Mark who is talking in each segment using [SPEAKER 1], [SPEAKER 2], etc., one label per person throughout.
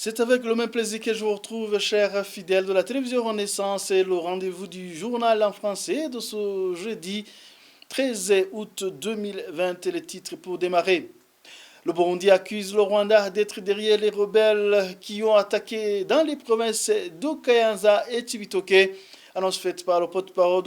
[SPEAKER 1] C'est avec le même plaisir que je vous retrouve, chers fidèles de la télévision Renaissance, et le rendez-vous du journal en français de ce jeudi 13 août 2020, les titres pour démarrer. Le Burundi accuse le Rwanda d'être derrière les rebelles qui ont attaqué dans les provinces de Kayanza et Cibitoke. Annonce faite par le porte-parole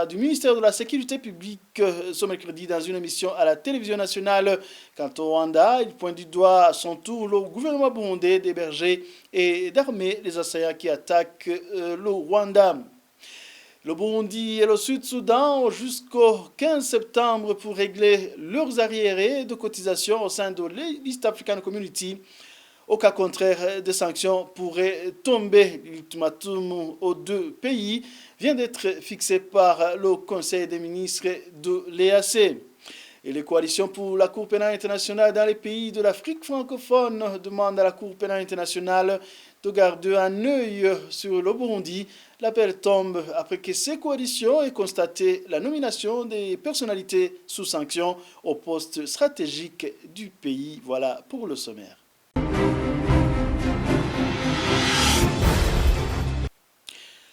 [SPEAKER 1] du ministère de la Sécurité publique ce mercredi dans une émission à la télévision nationale. Quant au Rwanda, il pointe du doigt à son tour le gouvernement burundais d'héberger et d'armer les assaillants qui attaquent le Rwanda. Le Burundi et le Sud-Soudan ont jusqu'au 15 septembre pour régler leurs arriérés de cotisation au sein de l'East African Community. Au cas contraire, des sanctions pourraient tomber. L'ultimatum aux deux pays vient d'être fixé par le Conseil des ministres de l'EAC. Et les coalitions pour la Cour pénale internationale dans les pays de l'Afrique francophone demandent à la Cour pénale internationale de garder un œil sur le Burundi. L'appel tombe après que ces coalitions aient constaté la nomination des personnalités sous sanction au poste stratégique du pays. Voilà pour le sommaire.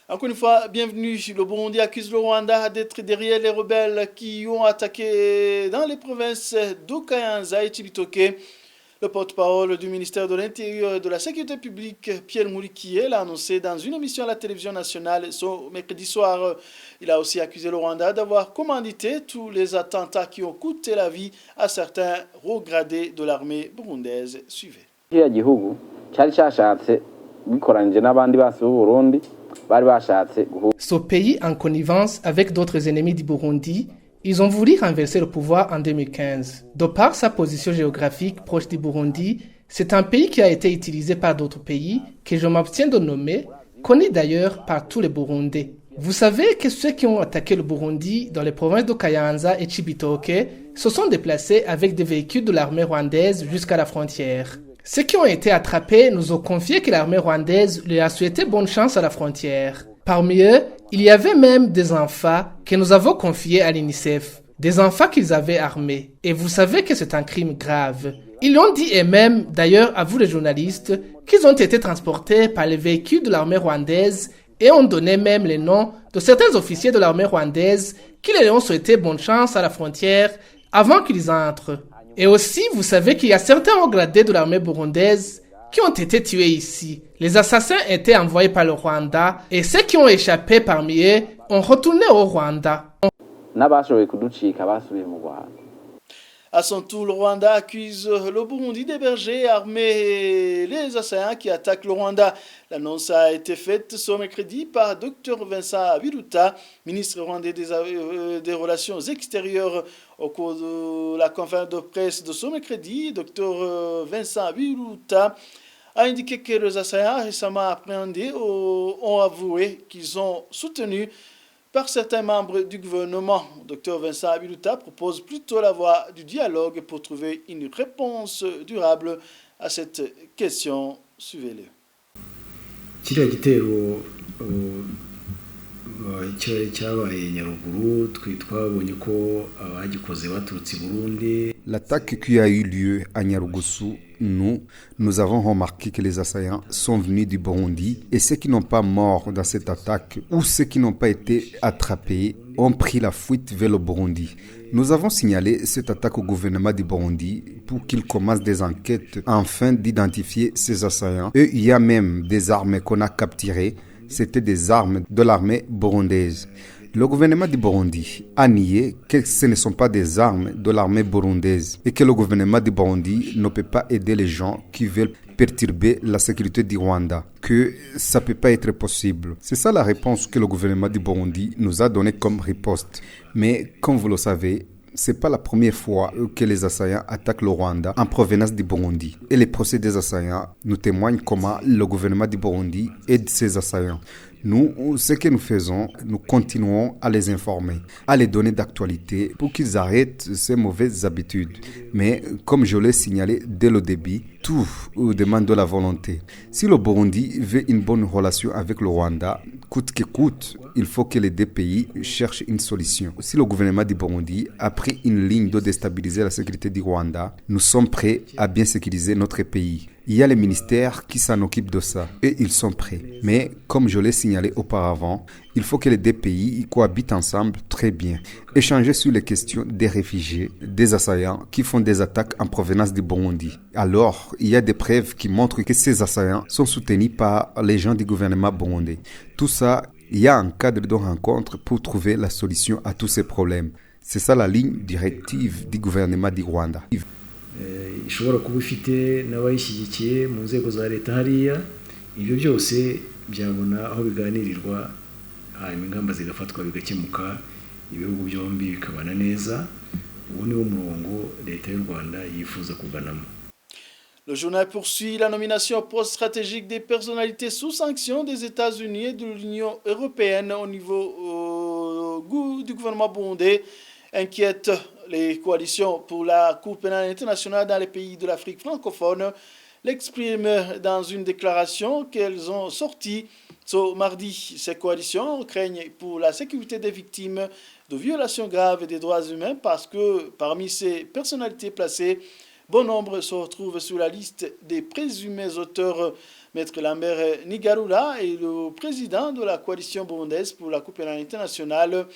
[SPEAKER 1] Encore une fois, bienvenue. Le Burundi accuse le Rwanda d'être derrière les rebelles qui ont attaqué dans les provinces de Kayanza et Cibitoke. Le porte-parole du ministère de l'Intérieur et de la Sécurité publique, Pierre Murikiye, l'a annoncé dans une émission à la télévision nationale ce mercredi soir. Il a aussi accusé le Rwanda d'avoir commandité tous les attentats qui ont coûté la vie à certains hauts-gradés de l'armée burundaise. Suivez.
[SPEAKER 2] Ce pays, en connivence avec d'autres ennemis du Burundi, ils ont voulu renverser le pouvoir en 2015. De par sa position géographique proche du Burundi, c'est un pays qui a été utilisé par d'autres pays, que je m'abstiens de nommer, connu d'ailleurs par tous les Burundais. Vous savez que ceux qui ont attaqué le Burundi dans les provinces de Kayanza et Cibitoke se sont déplacés avec des véhicules de l'armée rwandaise jusqu'à la frontière. Ceux qui ont été attrapés nous ont confié que l'armée rwandaise leur a souhaité bonne chance à la frontière. Parmi eux, il y avait même des enfants que nous avons confiés à l'UNICEF, des enfants qu'ils avaient armés. Et vous savez que c'est un crime grave. Ils l'ont dit eux-mêmes, d'ailleurs à vous les journalistes, qu'ils ont été transportés par les véhicules de l'armée rwandaise et ont donné même les noms de certains officiers de l'armée rwandaise qui leur ont souhaité bonne chance à la frontière avant qu'ils entrent. Et aussi, vous savez qu'il y a certains hauts gradés de l'armée burundaise qui ont été tués ici. Les assassins étaient envoyés par le Rwanda et ceux qui ont échappé parmi eux ont retourné au Rwanda.
[SPEAKER 1] À son tour, le Rwanda accuse le Burundi d'héberger et armer les assaillants qui attaquent le Rwanda. L'annonce a été faite ce mercredi par Dr Vincent Biruta, ministre rwandais des Relations extérieures. Au cours de la conférence de presse de ce mercredi, Dr Vincent Biruta a indiqué que les assaillants récemment appréhendés ont avoué qu'ils ont soutenu par certains membres du gouvernement. Dr Vincent Biruta propose plutôt la voie du dialogue pour trouver une réponse durable à cette question. Suivez-le.
[SPEAKER 3] L'attaque qui a eu lieu à Nyarugusu, nous avons remarqué que les assaillants sont venus du Burundi et ceux qui n'ont pas mort dans cette attaque ou ceux qui n'ont pas été attrapés ont pris la fuite vers le Burundi. Nous avons signalé cette attaque au gouvernement du Burundi pour qu'il commence des enquêtes afin d'identifier ces assaillants. Et il y a même des armes qu'on a capturées. C'était des armes de l'armée burundaise. Le gouvernement du Burundi a nié que ce ne sont pas des armes de l'armée burundaise et que le gouvernement du Burundi ne peut pas aider les gens qui veulent perturber la sécurité du Rwanda, que ça ne peut pas être possible. C'est ça la réponse que le gouvernement du Burundi nous a donnée comme riposte. Mais comme vous le savez, c'est pas la première fois que les assaillants attaquent le Rwanda en provenance du Burundi. Et les procès des assaillants nous témoignent comment le gouvernement du Burundi aide ces assaillants. Nous, ce que nous faisons, nous continuons à les informer, à les donner d'actualité pour qu'ils arrêtent ces mauvaises habitudes. Mais comme je l'ai signalé dès le début, tout demande de la volonté. Si le Burundi veut une bonne relation avec le Rwanda, coûte que coûte, il faut que les deux pays cherchent une solution. Si le gouvernement du Burundi a pris une ligne de déstabiliser la sécurité du Rwanda, nous sommes prêts à bien sécuriser notre pays. Il y a les ministères qui s'en occupent de ça et ils sont prêts. Mais comme je l'ai signalé auparavant, il faut que les deux pays y cohabitent ensemble très bien. Échanger sur les questions des réfugiés, des assaillants qui font des attaques en provenance du Burundi. Alors, il y a des preuves qui montrent que ces assaillants sont soutenus par les gens du gouvernement burundais. Tout ça, il y a un cadre de rencontre pour trouver la solution à tous ces problèmes. C'est ça la ligne directive du gouvernement du Rwanda.
[SPEAKER 4] ishobora kuba ifite n'abayishyigikiye mu nzego za leta hariya ibyo byose byabona aho biganirirwa hanyuma ingamba zigafatwa bigakemuka ibihugu byombi bikabana neza ubu niwo murongo leta y'u Rwanda yifuza kuganamo.
[SPEAKER 1] Le journal poursuit la nomination poste stratégique des personnalités sous sanction des États-Unis et de l'Union européenne au niveau du gouvernement burundais inquiète les coalitions pour la Cour pénale internationale dans les pays de l'Afrique francophone. L'expriment dans une déclaration qu'elles ont sortie ce mardi. Ces coalitions craignent pour la sécurité des victimes de violations graves des droits humains parce que parmi ces personnalités placées, bon nombre se retrouvent sur la liste des présumés auteurs. Maître Lambert Nigarula est le président de la coalition burundaise pour la Cour pénale internationale,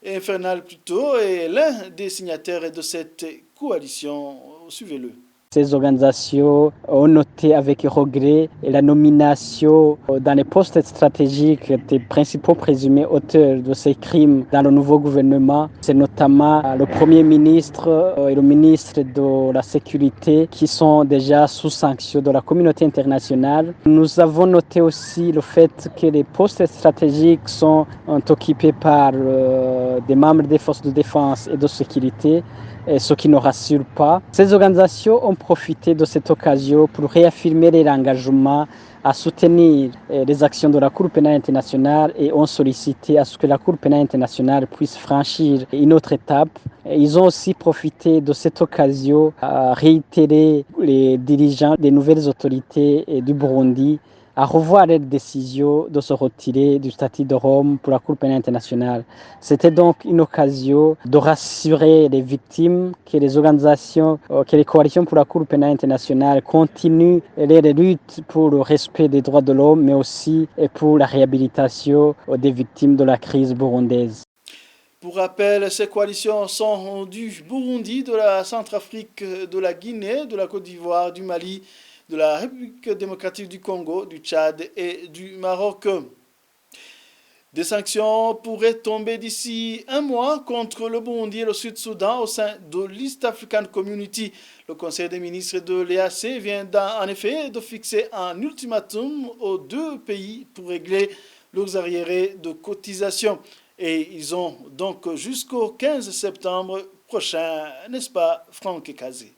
[SPEAKER 1] Infernal plutôt, est l'un des signataires de cette coalition. Suivez-le.
[SPEAKER 5] Ces organisations ont noté avec regret la nomination dans les postes stratégiques des principaux présumés auteurs de ces crimes dans le nouveau gouvernement. C'est notamment le Premier ministre et le ministre de la Sécurité qui sont déjà sous sanction de la communauté internationale. Nous avons noté aussi le fait que les postes stratégiques sont occupés par des membres des forces de défense et de sécurité, ce qui ne rassure pas. Ces organisations ont profité de cette occasion pour réaffirmer leur engagement à soutenir les actions de la Cour pénale internationale et ont sollicité à ce que la Cour pénale internationale puisse franchir une autre étape. Ils ont aussi profité de cette occasion à réitérer les dirigeants des nouvelles autorités du Burundi à revoir leur décision de se retirer du statut de Rome pour la Cour pénale internationale. C'était donc une occasion de rassurer les victimes que les organisations, que les coalitions pour la Cour pénale internationale continuent les luttes pour le respect des droits de l'homme, mais aussi pour la réhabilitation des victimes de la crise burundaise.
[SPEAKER 1] Pour rappel, ces coalitions sont du Burundi, de la Centrafrique, de la Guinée, de la Côte d'Ivoire, du Mali, de la République démocratique du Congo, du Tchad et du Maroc. Des sanctions pourraient tomber d'ici un mois contre le Burundi et le Sud-Soudan au sein de l'East African Community. Le Conseil des ministres de l'EAC vient en effet de fixer un ultimatum aux deux pays pour régler leurs arriérés de cotisation. Et ils ont donc jusqu'au 15 septembre prochain, n'est-ce pas, Franck Kazé?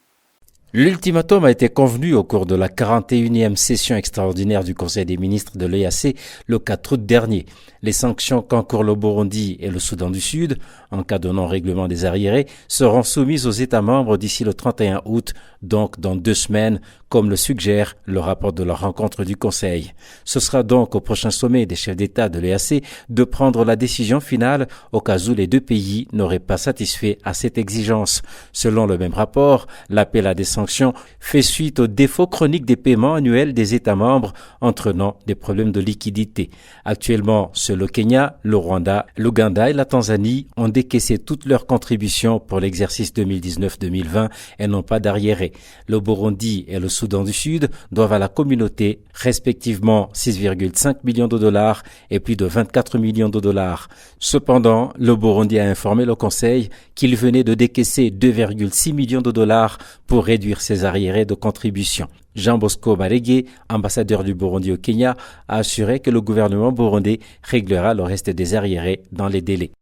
[SPEAKER 6] L'ultimatum a été convenu au cours de la 41e session extraordinaire du Conseil des ministres de l'EAC le 4 août dernier. Les sanctions qu'encourent le Burundi et le Soudan du Sud, en cas de non-règlement des arriérés, seront soumises aux États membres d'ici le 31 août, donc dans 2 semaines, comme le suggère le rapport de la rencontre du Conseil. Ce sera donc au prochain sommet des chefs d'État de l'EAC de prendre la décision finale au cas où les deux pays n'auraient pas satisfait à cette exigence. Selon le même rapport, l'appel à des sanctions fait suite au défaut chronique des paiements annuels des États membres entraînant des problèmes de liquidité. Actuellement, le Kenya, le Rwanda, l'Ouganda et la Tanzanie ont décaissé toutes leurs contributions pour l'exercice 2019-2020 et n'ont pas d'arriérés. Le Burundi et le Soudan du Sud doivent à la communauté respectivement 6,5 millions de dollars et plus de 24 millions de dollars. Cependant, le Burundi a informé le Conseil qu'il venait de décaisser 2,6 millions de dollars pour réduire ses arriérés de contribution. Jean Bosco Maregué, ambassadeur du Burundi au Kenya, a assuré que le gouvernement burundais réglera le reste des arriérés dans les délais.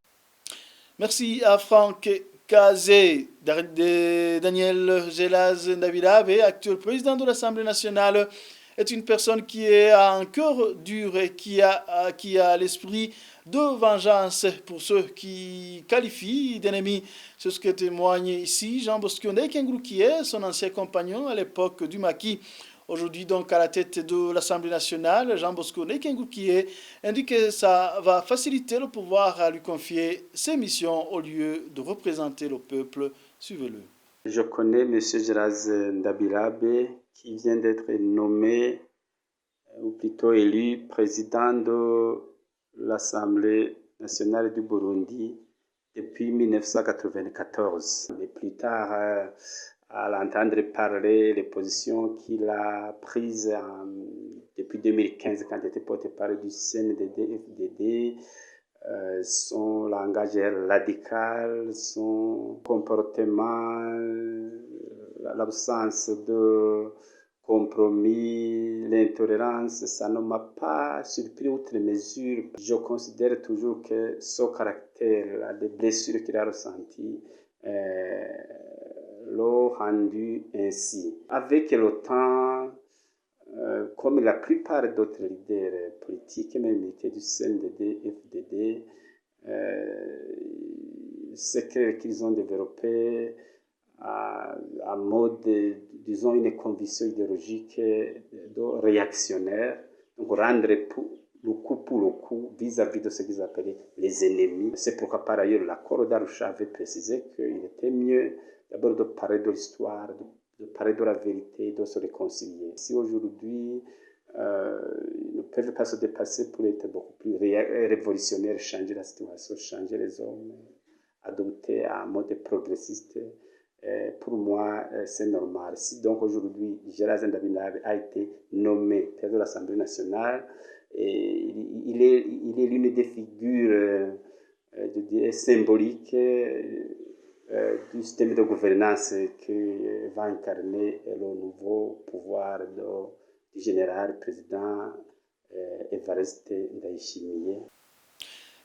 [SPEAKER 1] Merci à Franck Kazé. Daniel Gelaz Ndabilabe, actuel président de l'Assemblée nationale, est une personne qui est à un cœur dur et qui a l'esprit de vengeance pour ceux qui qualifient d'ennemis. C'est ce que témoigne ici Jean Bosco Ndekenguru, qui est son ancien compagnon à l'époque du maquis. Aujourd'hui donc à la tête de l'Assemblée nationale, Jean Bosco Ndekenguru indique que ça va faciliter le pouvoir à lui confier ses missions au lieu de représenter le peuple. Suivez-le.
[SPEAKER 7] Je connais M. Gelaz Ndabilabe, qui vient d'être nommé, ou plutôt élu, président de l'Assemblée nationale du Burundi depuis 1994. Mais plus tard, à l'entendre parler, les positions qu'il a prises depuis 2015 quand il était porte-parole du CNDD-FDD, son langage radical, son comportement, l'absence de compromis, l'intolérance, ça ne m'a pas surpris outre mesure. Je considère toujours que son caractère, les blessures qu'il a ressenties, l'ont rendu ainsi. Avec le temps, comme la plupart d'autres leaders politiques, même militaires du CNDD, FDD, c'est qu'ils ont développé un mode, disons, une conviction idéologique réactionnaire, donc rendre le coup pour le coup vis-à-vis de ce qu'ils appelaient les ennemis. C'est pourquoi par ailleurs l'accord d'Arusha avait précisé qu'il était mieux d'abord de parler de l'histoire, de parler de la vérité, de se réconcilier. Si aujourd'hui, ils ne peuvent pas se dépasser pour être beaucoup plus révolutionnaires, changer la situation, changer les hommes, adopter un mode progressiste, pour moi, c'est normal. Si donc aujourd'hui, Gérard Ndabinabe a été nommé président de l'Assemblée nationale, et il est l'une des figures symboliques du système de gouvernance que va incarner le nouveau pouvoir du général président Evariste Ndayishimiye.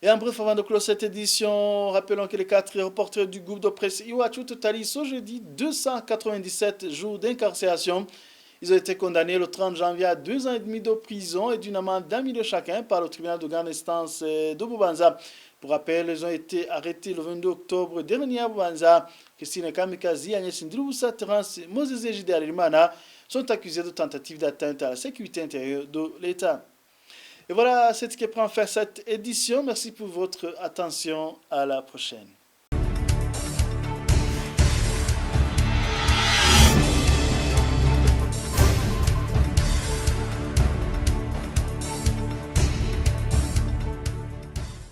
[SPEAKER 1] Et en bref, avant de clore cette édition, rappelons que les 4 reporters du groupe de presse Iwachu totalise ce jeudi 297 jours d'incarcération. Ils ont été condamnés le 30 janvier à 2 ans et demi de prison et d'une amende d'1 million chacun par le tribunal de grande instance de Bubanza. Pour rappel, ils ont été arrêtés le 22 octobre dernier à Bubanza. Christine Kamikazi, Agnès Ndroussa, Terence Moses et Jide Arimana sont accusés de tentative d'atteinte à la sécurité intérieure de l'État. Et voilà, c'est ce qui prend fin cette édition. Merci pour votre attention. À la prochaine.